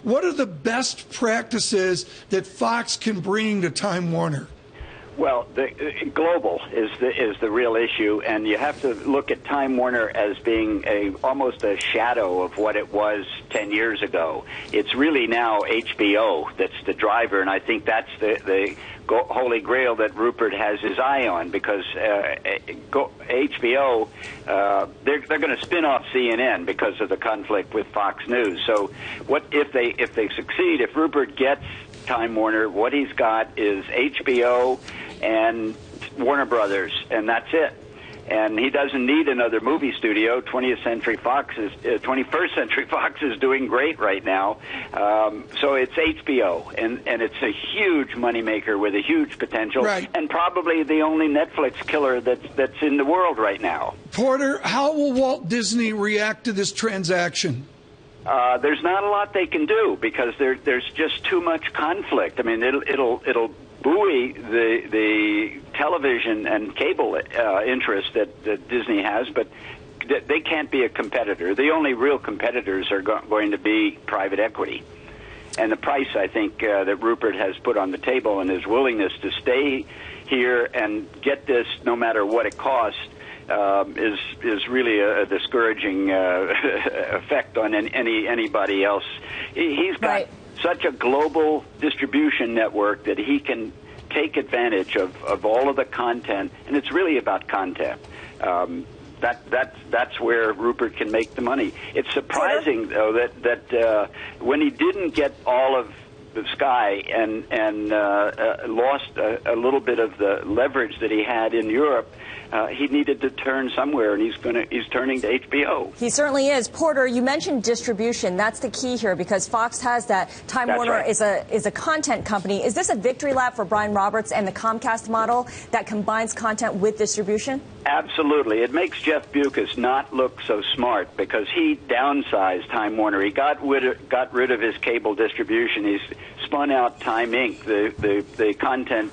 What are the best practices that Fox can bring to Time Warner? Well, global is the real issue, and you have to look at Time Warner as being almost a shadow of what it was 10 years ago. It's really now HBO that's the driver, and I think that's the holy grail that Rupert has his eye on, because HBO, they're going to spin off CNN because of the conflict with Fox News. So what if they succeed? If Rupert gets Time Warner, what he's got is HBO and Warner Brothers, and that's it. And he doesn't need another movie studio. 21st Century Fox is doing great right now. So it's HBO, and it's a huge moneymaker with a huge potential, right, and probably the only Netflix killer that's in the world right now. Porter, how will Walt Disney react to this transaction? There's not a lot they can do because there's just too much conflict. I mean, it'll buoy the television and cable interest that Disney has, but they can't be a competitor. The only real competitors are going to be private equity. And the price, I think, that Rupert has put on the table and his willingness to stay here and get this no matter what it costs is really a discouraging effect on anybody else. He's got such a global distribution network that he can take advantage of all of the content, and it's really about content. That's where Rupert can make the money. It's surprising, though, that when he didn't get all of the Sky and lost a little bit of the leverage that he had in Europe, he needed to turn somewhere, and he's turning to HBO. He certainly is. Porter, you mentioned distribution. That's the key here, because Fox has that. Time Warner is a content company. Is this a victory lap for Brian Roberts and the Comcast model that combines content with distribution? Absolutely. It makes Jeff Bewkes not look so smart because he downsized Time Warner. He got rid of his cable distribution. He's spun out Time Inc., the content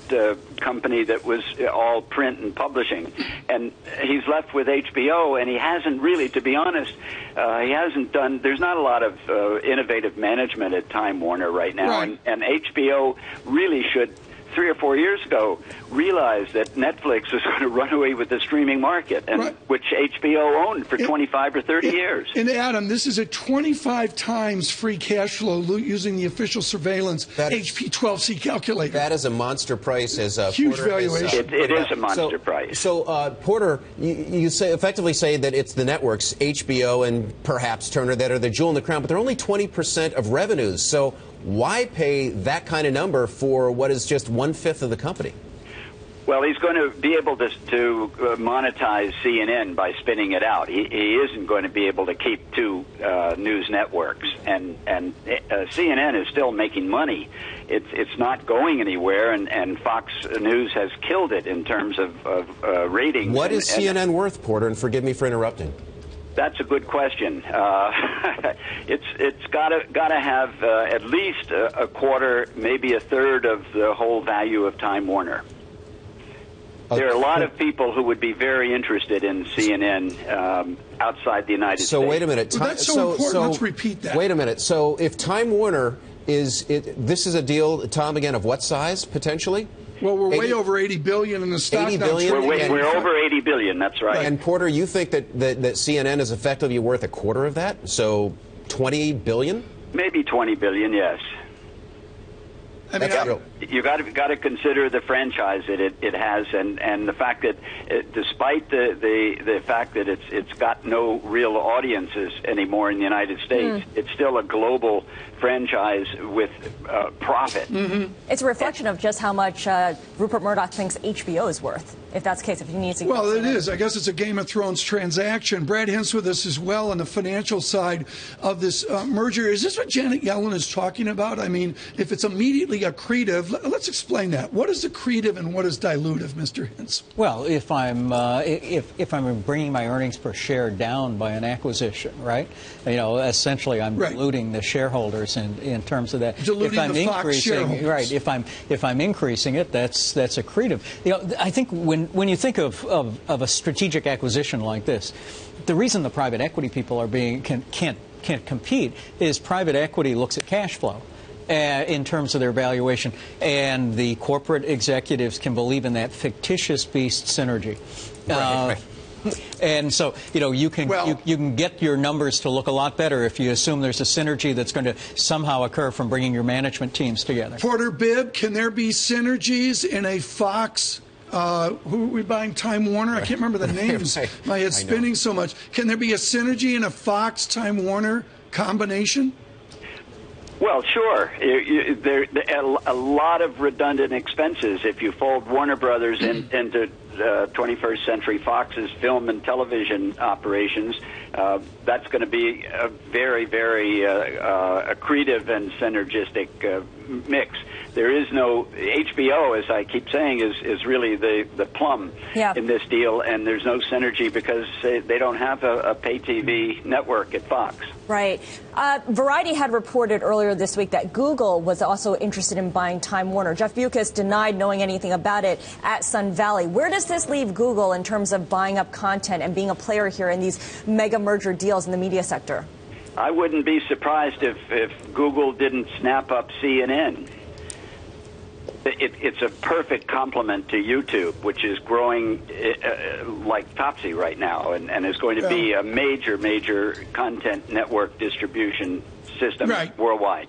company that was all print and publishing. And he's left with HBO, and he hasn't really, to be honest, there's not a lot of innovative management at Time Warner right now. Right. And HBO really should, 3 or 4 years ago, realized that Netflix was going to run away with the streaming market, and which HBO owned for 25 or 30 years. And Adam, this is a 25 times free cash flow using the official surveillance HP 12C calculator. That is a monster price. As huge Porter valuation. It is a monster price. So, Porter, you effectively say that it's the networks, HBO and perhaps Turner, that are the jewel in the crown, but they're only 20% of revenues. So why pay that kind of number for what is just 1/5 of the company? Well, he's going to be able to monetize CNN by spinning it out. He isn't going to be able to keep two news networks, and CNN is still making money. It's not going anywhere, and Fox News has killed it in terms of ratings. What is CNN worth, Porter? And forgive me for interrupting. That's a good question. It's got to have at least a quarter, maybe a third of the whole value of Time Warner. There are a lot of people who would be very interested in CNN outside the United States. So wait a minute. That's so important. Let's repeat that. Wait a minute. So if Time Warner this is a deal, Tom, again, of what size potentially? Well, we're way over $80 billion in the stock. $80 billion? We're over $80 billion. That's right. And Porter, you think that CNN is effectively worth a quarter of that? So $20 billion? Maybe $20 billion. Yes. I mean, you got to consider the franchise that it has, and the fact that despite the fact that it's got no real audiences anymore in the United States, it's still a global franchise with profit. Mm-hmm. It's a reflection of just how much Rupert Murdoch thinks HBO is worth, if that's the case, if he needs to. Well, it is. I guess it's a Game of Thrones transaction. Brad Hintz with us as well on the financial side of this merger. Is this what Janet Yellen is talking about? I mean, if it's immediately accretive, let's explain that. What is accretive and what is dilutive, Mr. Hintz? Well, if I'm bringing my earnings per share down by an acquisition, right? You know, essentially I'm diluting the shareholders in terms of that. Diluting if I'm the Fox shareholders. Right. If I'm increasing it, that's accretive. You know, I think when you think of a strategic acquisition like this, the reason the private equity people can't can compete is private equity looks at cash flow in terms of their valuation, and the corporate executives can believe in that fictitious beast synergy. Right. And so, you can get your numbers to look a lot better if you assume there's a synergy that's going to somehow occur from bringing your management teams together. Porter, Bibb, can there be synergies in a Fox? Who are we buying? Time Warner? I can't remember the names. My head's spinning so much. Can there be a synergy in a Fox Time Warner combination? Well, sure. There a lot of redundant expenses. If you fold Warner Brothers into 21st Century Fox's film and television operations, that's going to be a very, very accretive and synergistic mix. There is no HBO, as I keep saying, is really the plum in this deal, and there's no synergy because they don't have a pay TV network at Fox. Right. Variety had reported earlier this week that Google was also interested in buying Time Warner. Jeff Bewkes denied knowing anything about it at Sun Valley. Where does this leave Google in terms of buying up content and being a player here in these mega merger deals in the media sector? I wouldn't be surprised if Google didn't snap up CNN. It's a perfect complement to YouTube, which is growing like topsy right now, and is going to be a major content network distribution system worldwide.